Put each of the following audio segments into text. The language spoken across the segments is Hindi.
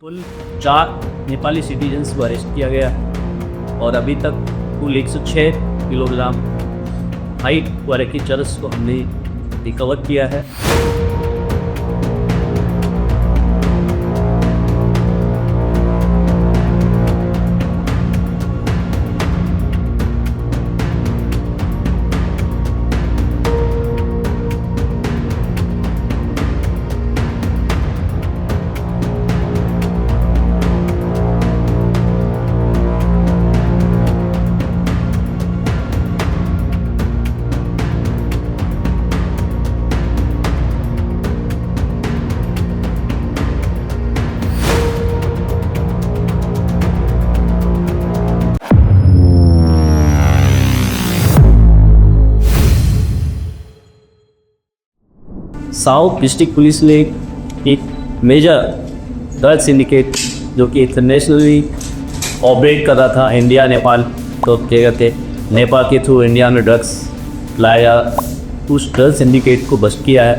कुल 4 नेपाली सिटीजन्स को अरेस्ट किया गया है और अभी तक कुल 106 किलोग्राम हाइट वाले की चरस को हमने रिकवर किया है। साउथ डिस्ट्रिक्ट पुलिस ने एक मेजर ड्रग सिंडिकेट जो कि इंटरनेशनली ऑपरेट कर रहा था इंडिया नेपाल, तो क्या कहते नेपाल के थ्रू इंडिया में ड्रग्स लाया, उस ड्रग सिंडिकेट को बस्ट किया है।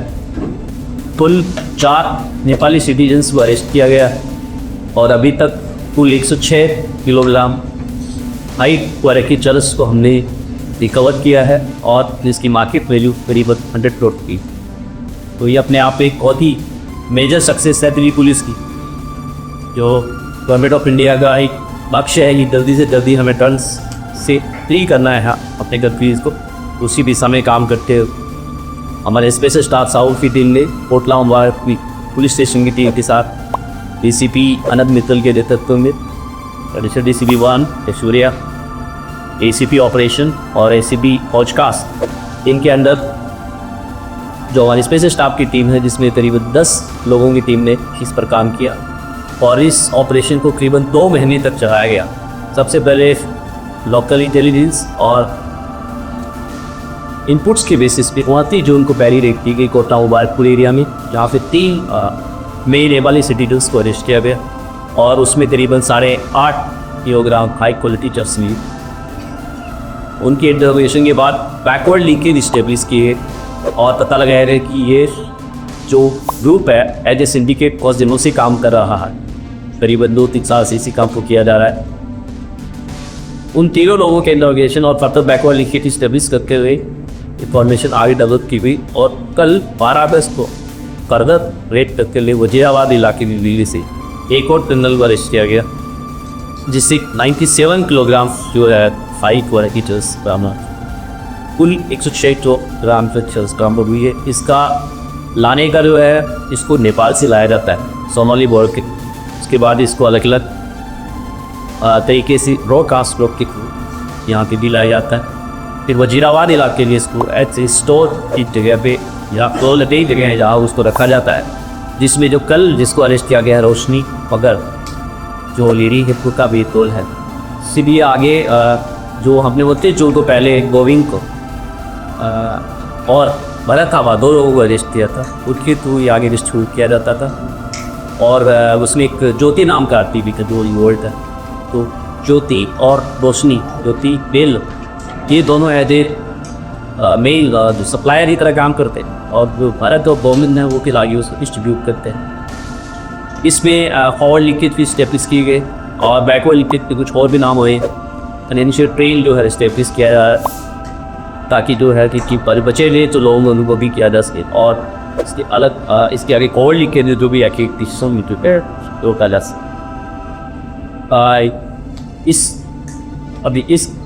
कुल 4 नेपाली सिटीजन्स को अरेस्ट किया गया है और अभी तक कुल 106 किलोग्राम हाइट वाले की चरस को हमने रिकवर किया है और जिसकी मार्केट वैल्यू करीबन 100 करोड़ की। तो ये अपने आप एक बहुत ही मेजर सक्सेस है दिल्ली पुलिस की, जो गवर्नमेंट ऑफ इंडिया का एक लक्ष्य है कि जल्दी से जल्दी हमें ड्रग्स से फ्री करना है अपने कंट्रीज़ को। उसी दिशा में काम करते हुए हमारे स्पेशल स्टाफ साउथ की टीम ने कोटला पुलिस स्टेशन की टीम के साथ डीसीपी अनंत मित्तल के नेतृत्व में additional DCP 1 Aishwarya, ACP operation और एसीपी पॉडकास्ट, इनके अंडर जो हमारी स्पेशल स्टाफ की टीम है जिसमें करीबन 10 लोगों की टीम ने इस पर काम किया और इस ऑपरेशन को करीबन 2 महीने तक चलाया गया। सबसे पहले लोकल इंटेलिजेंस और इनपुट्स के बेसिस पे 29 जून को पहली रेड की गई कोटा मुबारकपुर एरिया में, जहाँ पे 3 मेन नेपाली सिटीजन्स को अरेस्ट किया गया और उसमें करीबन 8.5 किलोग्राम हाई क्वालिटी चरस मिली। उनकी इंटरोगेशन के बाद बैकवर्ड लिंकेज इस्टेब्लिश किए और पता लगाया गया कि ये जो ग्रुप है एज ए सिंडिकेट कुछ दिनों से काम कर रहा है, करीबन 2-3 साल से इसी काम को किया जा रहा है। उन तीनों लोगों के इंटरोगेशन और फर्दर बैकवर्ड लिंकेज इस्टेब्लिश करते हुए इंफॉर्मेशन आगे डेवलप की गई और कल 12 अगस्त को फर्दर रेड करके लिए वजीराबाद इलाके में दिल्ली से एक और क्रिमिनल को अरेस्ट किया गया, जिससे 97 किलोग्राम जो है 5 वैरायटी चरस बरामद, कुल 106 ग्राम चरस बरामद हुई है। इसका लाने का जो है इसको नेपाल से लाया जाता है सोमाली बॉर्डर के, उसके बाद इसको अलग अलग तरीके से ब्रॉडकास्ट ब्लॉक के थ्रू यहाँ के भी लाया जाता है। फिर वजीराबाद इलाके लिए इसको ऐसे स्टोर की जगह पे या फ्लोर कई जगह है जहाँ उसको रखा जाता है, जिसमें जो कल जिसको अरेस्ट किया गया है रोशनी मगर जो लेडी हिप्पो का भी तोल है। इसीलिए आगे जो हमने बोलते जो तो पहले गोविंद को और भरत आवा 2 लोगों को अरेस्ट किया था, उनके थ्रू ये आगे डिस्ट्रीब्यूट किया जाता था। और उसमें एक ज्योति नाम का आरती भी था जो रिवोल्ट है, तो ज्योति और रोशनी, ज्योति बेल, ये दोनों एज ए मेल जो सप्लायर की तरह काम करते हैं और जो भरत और गोविंद है वो फिर आगे उसको डिस्ट्रीब्यूट करते हैं। इसमें फॉरवर्ड लिंकेज भी इस्टेब्लिश किए गए और बैकवर्ड लिंकेज के कुछ और भी नाम हुए। फाइनेंशियल ट्रेन जो है इस्टेब्लिश किया जा रहा है ताकि जो है कि बचे ले तो लोगों को अनुभव भी किया जा सके और इसके अलग इसके आगे कोड लिख के जो भी एक्टिविटीज़ में तो कहा जा सके। इस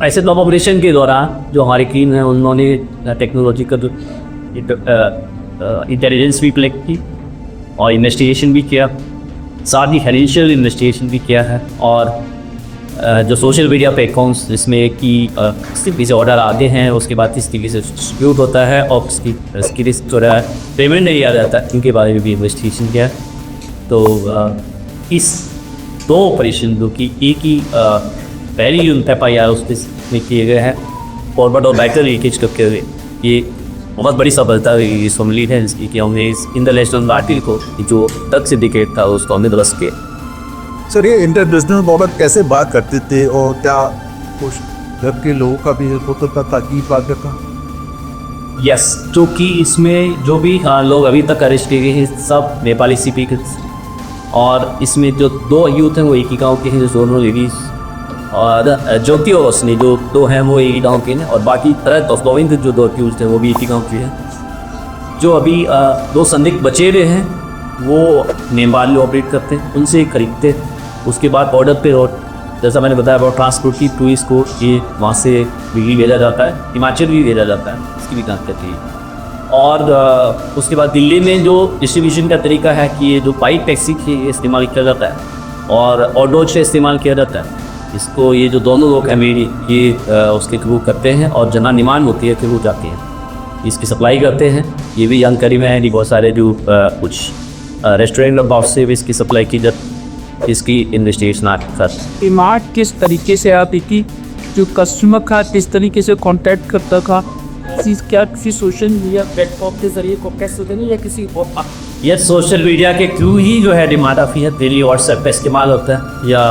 ऐसे ऑपरेशन के दौरान जो हमारी टीम है उन्होंने टेक्नोलॉजी का जो इंटेलिजेंस भी कलेक्ट की और इन्वेस्टिगेशन भी किया, साथ ही फाइनेंशियल इन्वेस्टिगेशन भी किया है और जो सोशल मीडिया पे अकाउंट्स जिसमें कि किसी से ऑर्डर आते हैं उसके बाद किस तरीके से डिस्ट्रीब्यूट होता है और उसकी रिस्क जो है पेमेंट नहीं आ जाता, इनके बारे में भी इन्वेस्टिगेशन किया है। तो इस 2 ऑपरेशन जो कि एक ही पहली यूनिट FIR उसमें किए गए हैं फॉरवर्ड और बैकवर्ड लीकेज करके हुए, ये बहुत बड़ी सफलता हुई फैमिली है जिसकी कि हमने इस इंटरनेशनल मार्केट को जो ड्रग सिंडिकेट था उसको हमने ध्वस्त किया। सर, ये इंटरनेशनल बाबत कैसे बात करते थे और क्या कुछ घर के लोगों का भी होता था ताकि बात करता? यस, जो कि इसमें जो भी लोग अभी तक अरेस्ट किए गए हैं सब नेपाली CP और इसमें जो 2 यूथ हैं वो एक ही गांव के हैं, जो दोनों लेडीज़, और ज्योति और रोशनी जो 2 हैं वो एक ही गांव के हैं, और बाकी गोविंद जो 2 अक्यूज थे वो भी एक ही गांव के हैं। जो अभी 2 संदिग्ध बचे हुए हैं वो नेपाल में ऑपरेट करते हैं, उनसे खरीदते हैं। उसके बाद बॉर्डर पे और जैसा मैंने बताया बहुत ट्रांसपोर्ट की टूरिस्ट को ये वहाँ से बिजली भेजा जाता है, हिमाचल भी भेजा जाता है, इसकी भी जाँच करती है। और उसके बाद दिल्ली में जो डिस्ट्रीब्यूशन का तरीका है कि ये जो पाइप टैक्सी के इस्तेमाल किया जाता है और ऑटो से इस्तेमाल किया जाता है, इसको ये जो दोनों लोग हैं मेरी ये उसके थ्रू करते हैं, और जना निमान होती है फिर वो जाती हैं, इसकी सप्लाई करते हैं। ये भी जानकारी में है नहीं, बहुत सारे जो कुछ रेस्टोरेंट और बॉक्स से भी इसकी सप्लाई की जाती, इसकी इन्वेस्टिगेशन आता है। डिमांड किस तरीके से आती थी, जो कस्टमर था किस तरीके से कांटेक्ट करता था, किसी सोशल मीडिया प्लेटफॉर्म के जरिए को कैसे देने या किसी और ये सोशल मीडिया के थ्रू ही जो है डिमांड आती है। डेली व्हाट्सएप पे इस्तेमाल होता है या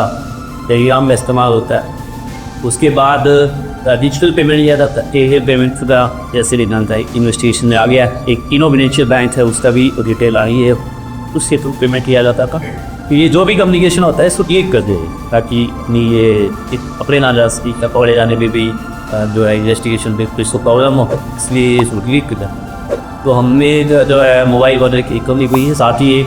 टेलीग्राम में इस्तेमाल होता है। उसके बाद डिजिटल पेमेंट लिया जाता है, टेलीग्राम पेमेंट का जैसे रिजल्ट है इन्वेस्टिगेशन में आ गया। एक इनोवेशियल बैंक है उसका भी डिटेल आई है, उसके थ्रू पेमेंट किया जाता था। तो ये जो भी कम्युनिकेशन होता है इसको क्लिक कर दे ताकि नहीं ये अपने ना जा सके, पकड़े जाने में भी जो है इन्वेस्टिगेशन में कुछ तो प्रॉब्लम हो, इसलिए इसको क्लिक कर दें। तो हमने जो है मोबाइल वगैरह की कमी हुई है। साथ ही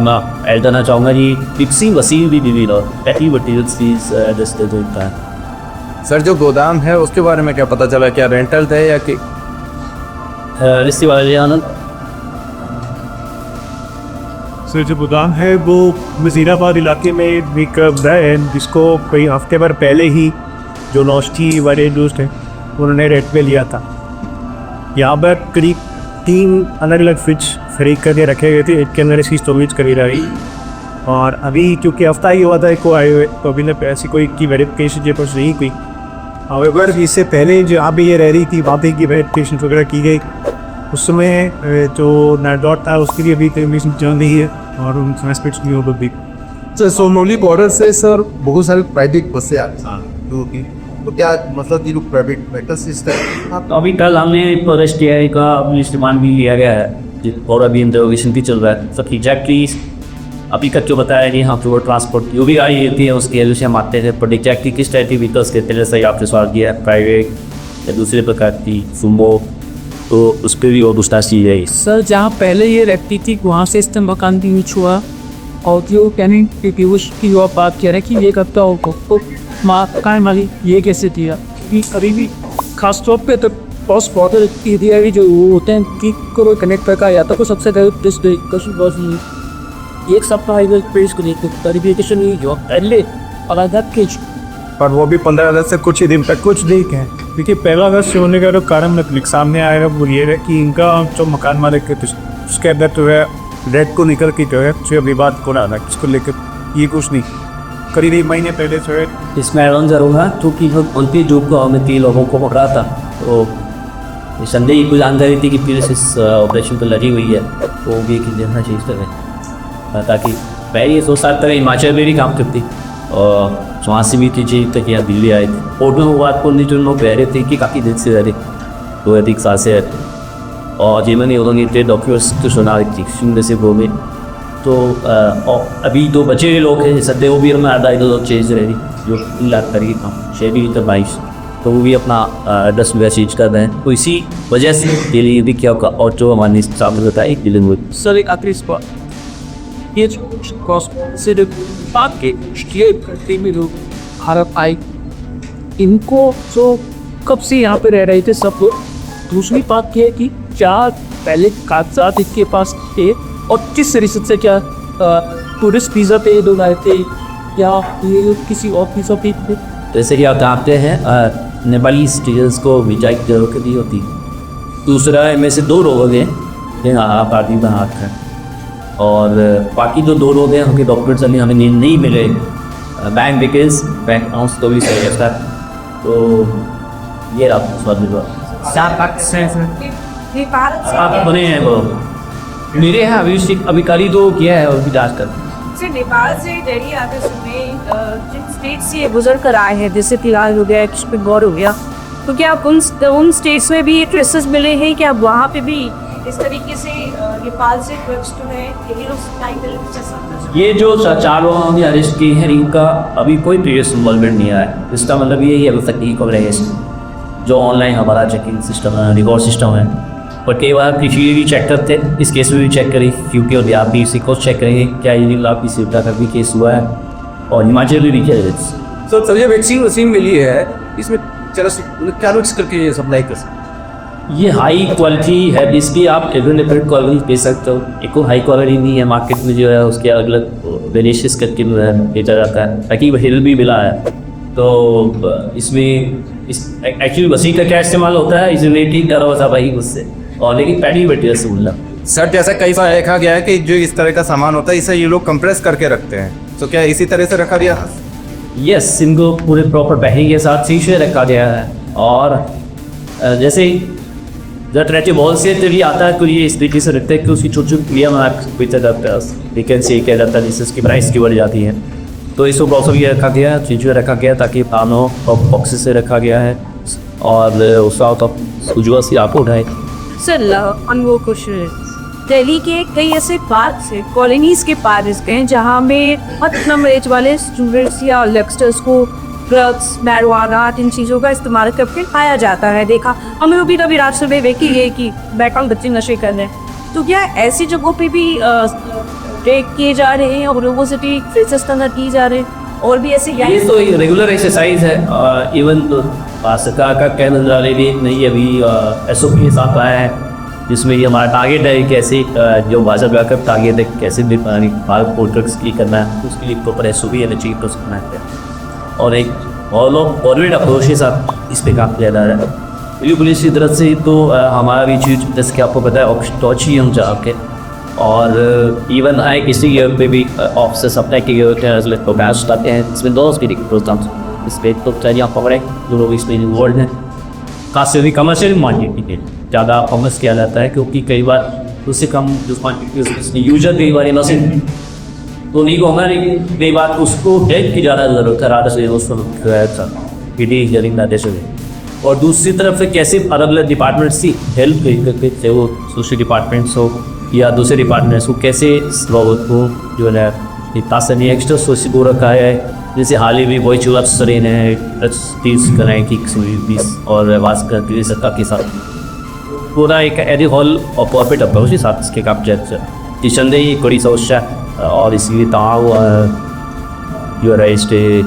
मैं ऐड करना चाहूँगा जी पिक्सी वसील भी बिल्ड और पैटी मटीरियल्स होता है। सर जो गोदाम है उसके बारे में क्या पता चला, क्या रेंटल थे या कि रिश्ते वाले आनंद? सर जो गोदाम है वो वज़ीराबाद इलाके में एक है जिसको कई हफ्ते भर पहले ही जो नौष्टी वाले दोस्त हैं उन्होंने रेंट पे लिया था। यहाँ पर करीब 3 अलग अलग फ्रिज खरीद करके रखे गए थे, एक के अंदर इसकी स्टोरेज करी रही। और अभी क्योंकि हफ्ता ही हुआ था को आए हुए, तो अभी तक ऐसी कोई की वेरिफिकेशन जे पास नहीं हुई। हाउएवर इससे पहले जो आप भी ये रह रही थी वहाँ पे की वेरिफिकेशन वगैरह की गई, उस समय जो नाडॉट था उसके लिए अभी कमीशन चल रही है और उन एस्पेक्ट्स की ओर भी। सर सोनौली बॉर्डर से सर बहुत सारे प्राइवेट बसें आती हैं, तो क्या मतलब कि प्राइवेट मेटल सिस्टम तो अभी कल हमने फॉरेस्ट टीआई का इस्तेमाल भी लिया गया है और अभी इंटरोगेशन भी चल रहा है। सब एग्जैक्टली अभी तक जो बताया नहीं, हाँ तो ट्रांसपोर्ट जो भी गाड़ी रहती है उसके एल से हम आते हैं, बट एग्जैक्टली किस टाइप की व्हीकल्स के तेरे से आपने सवाल किया है, प्राइवेट या दूसरे प्रकार की सुमो, तो उस पर भी और दूसरा चीज़ है। सर जहाँ पहले ये रहती थी वहाँ से इस मकान भी नीच हुआ, और जो कहने की जो आप बात कह रहे हैं कि ये करता हो तो मकान मालिक ये कैसे दिया कि अभी भी खास तौर पे तो पोस्ट बॉर्डर एरिया भी जो होते हैं कि कोई कनेक्टर का या तो को सबसे पहले एक सप्ताह पेश को वेरिफिकेशन जो पहले और आधार के पर वो भी 15 अगस्त से कुछ ही दिन तक कुछ नहीं कहें। देखिए 1 अगस्त से होने का जो कारण सामने आएगा वो ये है कि इनका जो मकान मालिक है उसके अंदर जो है रेड को निकल के जो है जो विवाद को ना इसको लेकर ये कुछ नहीं करीब 1 महीने पहले जो है इसमें एडवांस जरूर है क्योंकि 29 जून को हमने 3 लोगों को पकड़ा था, तो संदेह को जानकारी थी कि पुलिस इस ऑपरेशन पर लगी हुई है, तो वो भी देखना चाहिए इस तरह ताकि पहले 2 साल तक हिमाचल में भी काम करती और वहाँ से भी थी तक यहाँ दिल्ली आए थे। कोर्ट में वो बात को जो लोग कह रहे थे कि काफ़ी दिन से रह रहे 2 अधिक साल से रहते, और जिन्होंने उन्होंने डॉक्यूमेंट्स तो सुना रही थी सुनने से वो में तो और अभी 2 बचे हुए लोग हैं सद्य वो भी हमें आधा इधर चेंज रह रही जो लाख करेगी काम शेडी तो 22, तो वो भी अपना एड्रेस वगैरह चेंज कर रहे हैं, तो इसी वजह से दिल्ली भी क्या होगा। और जो हमारे सामने होता है एक दिल्ली में सर एक आखिरी सवाल, ये सिर्फ बात के करते में लोग भारत आए, इनको जो कब से यहाँ पे रह रहे थे सब लोग। दूसरी बात ये है कि क्या पहले कागजात इनके पास थे और किस रिश्ते से क्या टूरिस्ट वीज़ा पे लोग आए थे या ये किसी और वीज़ा पे थे? जैसे कि आप जानते हैं नेपाली सिटीजन्स को वीजा की जरूरत नहीं होती। दूसरा इनमें से 2 लोग हैं पार्टी में हाथ है, और बाकी जो 2 लोग हैं उनके डॉक्यूमेंट्स अभी हमें नहीं मिले, बैंक डिटेल्स बैंक अकाउंट्स तो भी सही है, तो ये आपको बने हैं वो मेरे यहाँ अभी करी तो किया है और भी जाँच कर नेपाल से दिल्ली आते समय जिन स्टेट से गुजर कर आए हैं जैसे फिलहाल हो गया किशनगढ़ हो गया, तो क्या आप उन स्टेट्स में भी ट्रेसेस मिले हैं, क्या वहाँ पे भी इस तरीके से नेपाल से ड्रग्स जो है ये लोग टाइटल जैसा ये जो चार लोग हमने अरेस्ट किए हैं इनका अभी कोई प्रीवियस इन्वॉल्वमेंट नहीं आया है। इसका मतलब ये ही अभी तक की कवरेज जो ऑनलाइन हमारा चेकिंग सिस्टम है, रिकॉर्ड सिस्टम है, पर कई बार पीछे भी चेक करते हैं। इस केस में भी चेक करें क्योंकि और आप भी इसी को चेक करेंगे क्या ये आपकी सिवटा का भी केस हुआ है और हिमाचल भी किया। सर सर ये वैक्सीन मिली है, इसमें चलो क्या मिक्स करके ये सप्लाई कर सकते? ये हाई क्वालिटी है, इसकी आप डिफरेंट क्वालिटी दे सकते हो। एक हाई क्वालिटी नहीं है, मार्केट में जो है उसके अलग अलग वेरिएशंस करके जो है बेचा जाता है ताकि हिल भी मिला है। तो इसमें इस एक्चुअली वसी का क्या इस्तेमाल होता है, इसे रेटिंग करा हुआ था भाई उससे, और लेकिन पैडी बैठी रसगुल्ला। सर जैसा कई बार देखा गया है कि जो इस तरह का सामान होता है इसे ये लोग कंप्रेस करके रखते हैं, तो क्या इसी तरह से रखा गया? यस, इनको पूरे प्रॉपर पैकिंग के साथ शीशे रखा गया है। और जैसे जब ट्रेचे बॉल से तभी आता है तो ये इस तरीके से रखते हैं कि उसकी छोटी छोटी क्रिया में बेचा जाता है, वीकेंड से किया जाता है जिससे उसकी प्राइस की बढ़ जाती है। तो इसको प्रॉपर ये रखा गया है, शीशे रखा गया ताकि पानो और बॉक्सेस से रखा गया है और उसका तो उज्ज्वल से आपको उठाए। सर अनवो क्वेश्चन, दिल्ली के कई ऐसे पार्क है, कॉलोनीज के पार्क हैं जहाँ में बहुत कम एज वाले स्टूडेंट्स या यंगस्टर्स को ड्रग्स, मैरिजुआना इन चीज़ों का इस्तेमाल करके खाया जाता है। देखा हमें भी कभी रात सुबह देखी है कि बैकग्राउंड बच्चे नशे कर रहे हैं। तो क्या ऐसी जगहों पे भी ब्रेक किए जा रहे हैं और लोगों से भी फिटनेस करना की जा रहे हैं और भी ऐसे ये तो रेगुलर एक्सरसाइज है। इवन तो सरकार का कहना भी नहीं अभी SOP के साथ आया है जिसमें ये हमारा टारगेट है कि ऐसे जो भाजपा का टारगेट है कैसे भी भारत को ड्रग्स की करना है, उसके लिए प्रॉपर SOP है अचीव कर सकना है। और एक और लोग गवर्नमेंट अप्रोच के साथ इस पर काम किया जा रहा है। दिल्ली पुलिस की तरफ से तो हमारा भी चीज जैसे कि आपको पता है टॉची हम जाके और इवन आए किसी ईयर पे भी ऑफिसर्स अप्लाई किए होते हैं तो बैच आते हैं। इसमें दो स्पीडिंग प्रोग्राम्स इस पर तो चलिए पकड़े जो लोग इसमें इन्वॉल्व हैं। खासकर कमर्शियल मार्केट में ज़्यादा फोकस किया जाता है क्योंकि कई बार उससे कम जो क्वान्टिटी यूजर कई बार इनोसेंट तो नहीं कहूँगा, लेकिन कई बार उसको हेल्प की ज़्यादा ज़रूरत है राधा से उसको। और दूसरी तरफ से कैसे अलग अलग डिपार्टमेंट्स की हेल्प करते थे, वो सोशल डिपार्टमेंट्स हो या दूसरे डिपार्टमेंट्स को कैसे स्लोगत को जो है तासनी एक्स्ट्रा सोशल को रखा है। जैसे हाल ही में वही चूल्हा सरेन है 30 कराएँ की 120 और वास करके सरकार के साथ पूरा एक एडी हॉल और प्रॉफिट अप्रोच के साथ इसके काम किशनदे ही कड़ी समस्या और इसलिए ताव जो रजिस्ट्रे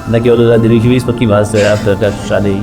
न केवल दिल्ली की भी इसकी बात शादी